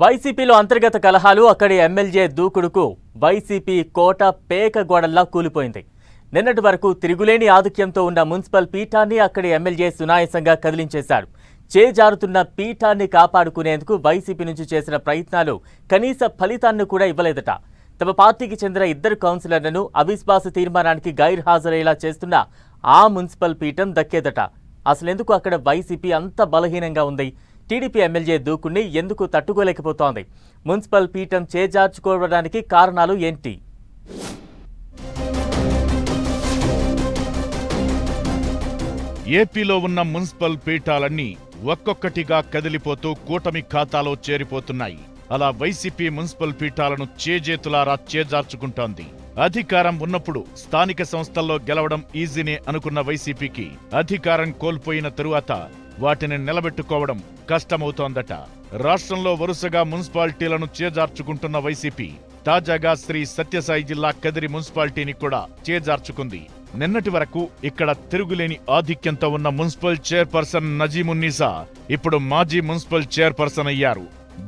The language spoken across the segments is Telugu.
వైసీపీలో అంతర్గత కలహాలు అక్కడి ఎమ్మెల్యే దూకుడుకు వైసీపీ కోట పేక గోడల్లా కూలిపోయింది. నిన్నటి వరకు తిరుగులేని ఆధిక్యంతో ఉన్న మున్సిపల్ పీఠాన్ని అక్కడి ఎమ్మెల్యే సునాయాసంగా కదిలించేశాడు. చేజారుతున్న పీఠాన్ని కాపాడుకునేందుకు వైసీపీ నుంచి చేసిన ప్రయత్నాలు కనీస ఫలితాన్ని కూడా ఇవ్వలేదట. తమ పార్టీకి చెందిన 2 కౌన్సిలర్లను అవిశ్వాస తీర్మానానికి గైర్హాజరయ్యేలా చేస్తున్న ఆ మున్సిపల్ పీఠం దక్కేదట. అసలెందుకు అక్కడ వైసీపీ అంత బలహీనంగా ఉంది? టీడీపీ ఎమ్మెల్యే దూకుణ్ణి ఎందుకు తట్టుకోలేకపోతోంది? మున్సిపల్ పీఠం చేజార్చుకోవడానికి కారణాలు ఏంటి? ఏపీలో ఉన్న మున్సిపల్ పీఠాలన్నీ ఒక్కొక్కటిగా కదిలిపోతూ కూటమి ఖాతాలో చేరిపోతున్నాయి. అలా వైసీపీ మున్సిపల్ పీఠాలను చేజేతులారా చేజార్చుకుంటోంది. అధికారం ఉన్నప్పుడు స్థానిక సంస్థల్లో గెలవడం ఈజీనే అనుకున్న వైసీపీకి అధికారం కోల్పోయిన తరువాత వాటిని నిలబెట్టుకోవడం కష్టమవుతోందట. రాష్ట్రంలో వరుసగా మున్సిపాలిటీలను చేజార్చుకుంటున్న వైసీపీ తాజాగా శ్రీ సత్యసాయి జిల్లా కదిరి మున్సిపాలిటీని కూడా చేజార్చుకుంది. నిన్నటి వరకు ఇక్కడ తిరుగులేని ఆధిక్యంతో ఉన్న మున్సిపల్ చైర్పర్సన్ నజీమున్నీసా ఇప్పుడు మాజీ మున్సిపల్ చైర్పర్సన్ అయ్యారు.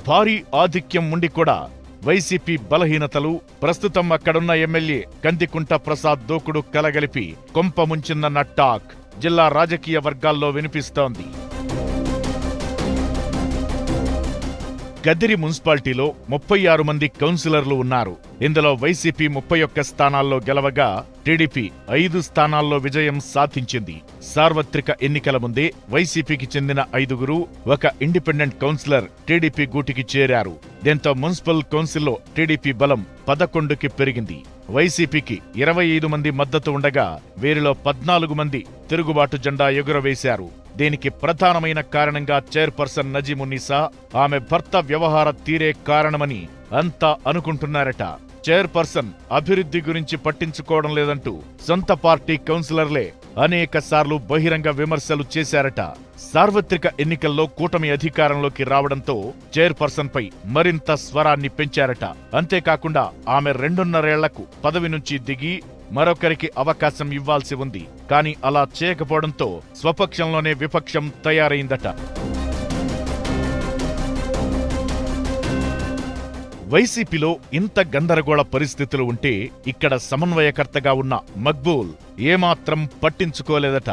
భారీ ఆధిక్యం ఉండి కూడా వైసీపీ బలహీనతలు, ప్రస్తుతం అక్కడున్న ఎమ్మెల్యే కందికుంట ప్రసాద్ దూకుడు కలగలిపి కొంప ముంచిందన్న టాక్ జిల్లా రాజకీయ వర్గాల్లో వినిపిస్తోంది. కదిరి మున్సిపాలిటీలో 36 మంది కౌన్సిలర్లు ఉన్నారు. ఇందులో వైసీపీ 31 స్థానాల్లో గెలవగా టీడీపీ 5 స్థానాల్లో విజయం సాధించింది. సార్వత్రిక ఎన్నికల ముందే వైసీపీకి చెందిన 5 ఒక ఇండిపెండెంట్ కౌన్సిలర్ టీడీపీ గూటికి చేరారు. దీంతో మున్సిపల్ కౌన్సిల్లో టీడీపీ బలం 11కి పెరిగింది. వైసీపీకి 25 మంది మద్దతు ఉండగా వీరిలో 14 మంది తిరుగుబాటు జెండా ఎగురవేశారు. దీనికి ప్రధానమైన కారణంగా చైర్పర్సన్ నజీమున్నీసా, ఆమె భర్త వ్యవహార తీరే కారణమని అంతా అనుకుంటున్నారట. చైర్పర్సన్ అభివృద్ధి గురించి పట్టించుకోవడం లేదంటూ సొంత పార్టీ కౌన్సిలర్లే అనేక సార్లు బహిరంగ విమర్శలు చేశారట. సార్వత్రిక ఎన్నికల్లో కూటమి అధికారంలోకి రావడంతో చైర్పర్సన్ పై మరింత స్వరాన్ని పెంచారట. అంతేకాకుండా ఆమె 2.5 ఏళ్లకు పదవి నుంచి దిగి మరొకరికి అవకాశం ఇవ్వాల్సి ఉంది. కానీ అలా చేయకపోవడంతో స్వపక్షంలోనే విపక్షం తయారైందట. వైసీపీలో ఇంత గందరగోళ పరిస్థితులు ఉంటే ఇక్కడ సమన్వయకర్తగా ఉన్న మక్బూల్ ఏమాత్రం పట్టించుకోలేదట.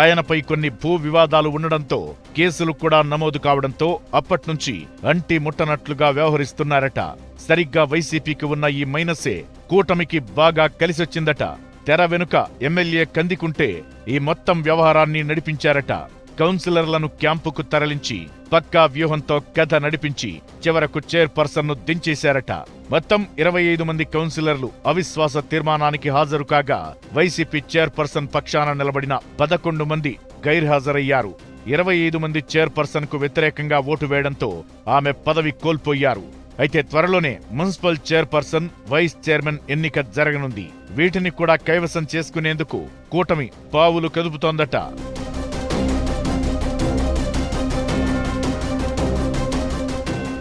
ఆయనపై కొన్ని భూ వివాదాలు ఉండడంతో కేసులు కూడా నమోదు కావడంతో అప్పట్నుంచి అంటి ముట్టనట్లుగా వ్యవహరిస్తున్నారట. సరిగ్గా వైసీపీకి ఉన్న ఈ మైనసే కూటమికి బాగా కలిసొచ్చిందట. తెర వెనుక ఎమ్మెల్యే కందికుంటే ఈ మొత్తం వ్యవహారాన్ని నడిపించారట. కౌన్సిలర్లను క్యాంపుకు తరలించి పక్కా వ్యూహంతో కథ నడిపించి చివరకు చైర్పర్సన్ను దించేశారట. మొత్తం 25 మంది కౌన్సిలర్లు అవిశ్వాస తీర్మానానికి హాజరు కాగా వైసీపీ చైర్పర్సన్ పక్షాన నిలబడిన 11 మంది గైర్హాజరయ్యారు. 25 మంది చైర్పర్సన్ కు వ్యతిరేకంగా ఓటు వేయడంతో ఆమె పదవి కోల్పోయారు. అయితే త్వరలోనే మున్సిపల్ చైర్పర్సన్, వైస్ చైర్మన్ ఎన్నిక జరగనుంది. వీటిని కూడా కైవసం చేసుకునేందుకు కూటమి పావులు కదుపుతోందట.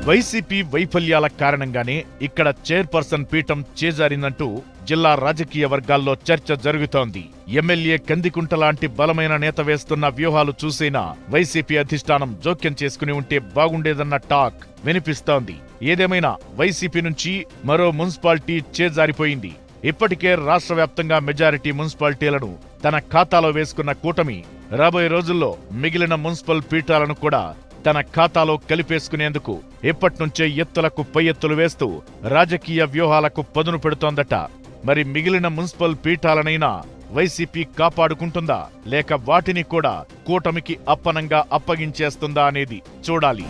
వైసీపీ వైఫల్యాల కారణంగానే ఇక్కడ చైర్పర్సన్ పీఠం చేజారిందంటూ జిల్లా రాజకీయ వర్గాల్లో చర్చ జరుగుతోంది. ఎమ్మెల్యే కందికుంట లాంటి బలమైన నేత వేస్తున్న వ్యూహాలు చూసైనా వైసీపీ అధిష్టానం జోక్యం చేసుకుని ఉంటే బాగుండేదన్న టాక్ వినిపిస్తోంది. ఏదేమైనా వైసీపీ నుంచి మరో మున్సిపాలిటీ చేజారిపోయింది. ఇప్పటికే రాష్ట్ర వ్యాప్తంగా మెజారిటీ మున్సిపాలిటీలను తన ఖాతాలో వేసుకున్న కూటమి రాబోయే రోజుల్లో మిగిలిన మున్సిపల్ పీఠాలను కూడా తన ఖాతాలో కలిపేసుకునేందుకు ఇప్పట్నుంచే ఎత్తులకు పై ఎత్తులు వేస్తూ రాజకీయ వ్యూహాలకు పదును పెడుతోందట. మరి మిగిలిన మున్సిపల్ పీఠాలనైనా వైసీపీ కాపాడుకుంటుందా, లేక వాటిని కూడా కూటమికి అప్పనంగా అప్పగించేస్తుందా అనేది చూడాలి.